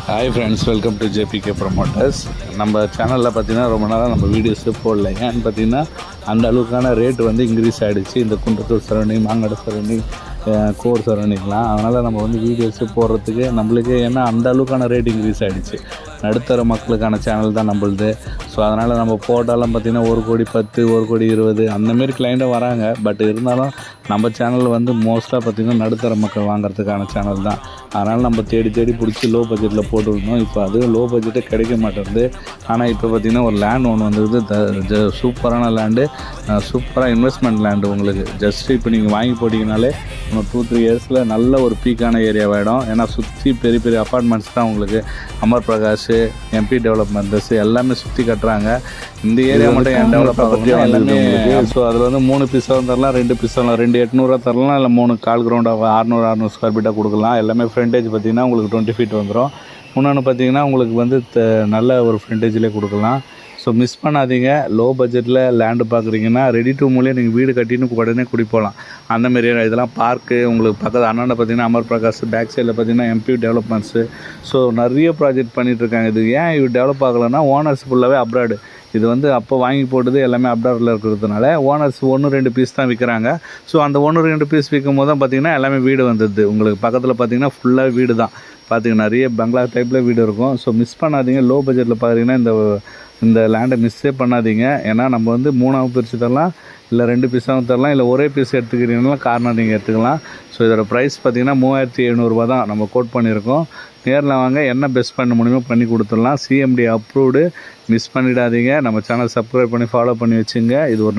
Hi friends, welcome to JBK promoters. நம்ம சேனலில் பார்த்திங்கன்னா ரொம்ப நாளாக நம்ம வீடியோஸு போடல. ஏன்னு பார்த்திங்கன்னா அந்த அளவுக்கான ரேட் வந்து இன்க்ரீஸ் ஆகிடுச்சு இந்த Kundrathur surrounding, Mangadu surrounding, core சரௌண்டிங்லாம். அதனால் நம்ம வந்து வீடியோஸு போடுறதுக்கு நம்மளுக்கு ஏன்னா அந்த அளவுக்கான ரேட் இன்க்ரீஸ் ஆகிடுச்சு. நடுத்தர மக்களுக்கான சேனல் தான் நம்மளுது. ஸோ அதனால் நம்ம போட்டாலும் பார்த்திங்கன்னா 1,10,00,000 1,20,00,000 அந்தமாரி கிளைண்ட்டும் வராங்க. பட் இருந்தாலும் நம்ம சேனல் வந்து மோஸ்ட்டாக பார்த்திங்கன்னா நடுத்தர மக்கள் வாங்குறதுக்கான சேனல் தான். அதனால் நம்ம தேடி தேடி பிடிச்சி லோ பட்ஜெட்டில் போட்டுருந்தோம். இப்போ அதுவும் லோ பட்ஜெட்டே கிடைக்க மாட்டேங்குது. ஆனால் இப்போ பார்த்திங்கன்னா ஒரு லேண்ட் ஒன்று வந்துருக்குது, சூப்பரான லேண்டு, சூப்பராக இன்வெஸ்ட்மெண்ட் லேண்டு. உங்களுக்கு ஜஸ்ட்டு இப்போ நீங்கள் வாங்கி போட்டிங்கனாலே இன்னும் 2-3 இயர்ஸில் நல்ல ஒரு பீக்கான ஏரியாவாகிடும். ஏன்னா சுற்றி பெரிய பெரிய அப்பார்ட்மெண்ட்ஸ் தான் உங்களுக்கு. அமர் பிரகாஷ், எம்பி டெவலப்மெண்ட்ஸ் எல்லாமே சுற்றி கட்டுறாங்க. இந்த ஏரியா மட்டும் என் டெவலப் பற்றி எல்லாமே. ஸோ அதில் வந்து 3 பீஸாக தரலாம், 2 பீஸாக 2,800 தரலாம், இல்லை 3 கால் கிரவுண்டாக 600 ஸ்கொயர் ஃபீட்டாக கொடுக்கலாம். எல்லாமே ஃப்ரண்டேஜ் பார்த்திங்கன்னா உங்களுக்கு 20 ஃபீட் வந்துடும். இன்னொன்று பார்த்திங்கன்னா உங்களுக்கு வந்து நல்ல ஒரு ஃப்ரண்டேஜ்லேயே கொடுக்கலாம். ஸோ மிஸ் பண்ணாதீங்க. லோ பட்ஜெட்டில் லேண்டு பார்க்குறீங்கன்னா ரெடி டு மூலியம் நீங்கள் வீடு கட்டின்னு உடனே குடி போகலாம். அந்தமாரி இதெல்லாம் பார்க்கு உங்களுக்கு பக்கத்து அண்ணாண்ட பார்த்திங்கன்னா அமர் பிரகாஷ், பேக் சைடில் பார்த்திங்கன்னா எம்பி டெவலப்மெண்ட்ஸு. ஸோ நிறைய ப்ராஜெக்ட் பண்ணிகிட்ருக்காங்க. இது ஏன் இது டெவலப் ஆகலைன்னா ஓனர்ஸ் ஃபுல்லாகவே அப்ராடு. இது வந்து அப்போ வாங்கி போட்டது எல்லாமே அப்ராடில் இருக்கிறதுனால ஓனர்ஸ் 1-2 பீஸ் தான் விற்கிறாங்க. ஸோ அந்த 1-2 பீஸ் விற்கும் போது தான் பார்த்திங்கன்னா எல்லாமே வீடு வந்துடுது. உங்களுக்கு பக்கத்தில் பார்த்திங்கன்னா ஃபுல்லாக வீடு தான். பார்த்திங்கன்னா நிறைய பங்களா டைப்பில் வீடு இருக்கும். ஸோ மிஸ் பண்ணாதீங்க. லோ பட்ஜெட்டில் பார்த்திங்கன்னா இந்த லேண்டை மிஸ்ஸே பண்ணாதீங்க. ஏன்னா நம்ம வந்து 3ஆக பிரித்து தரலாம், இல்லை 2 பீஸாகவும் தரலாம், இல்லை ஒரே பீஸ் எடுத்துக்கிறீங்கன்னா கார்னர் நீங்கள் எடுத்துக்கலாம். ஸோ இதோட ப்ரைஸ் பார்த்திங்கன்னா 3,700 தான் நம்ம கோட் பண்ணியிருக்கோம். நேரில் வாங்க, என்ன பெஸ்ட் பண்ண முடியுமோ பண்ணி கொடுத்துடலாம். CMD approved. மிஸ் பண்ணிடாதீங்க. நம்ம சேனல் சப்ஸ்கிரைப் பண்ணி ஃபாலோ பண்ணி வச்சுங்க. இது ஒரு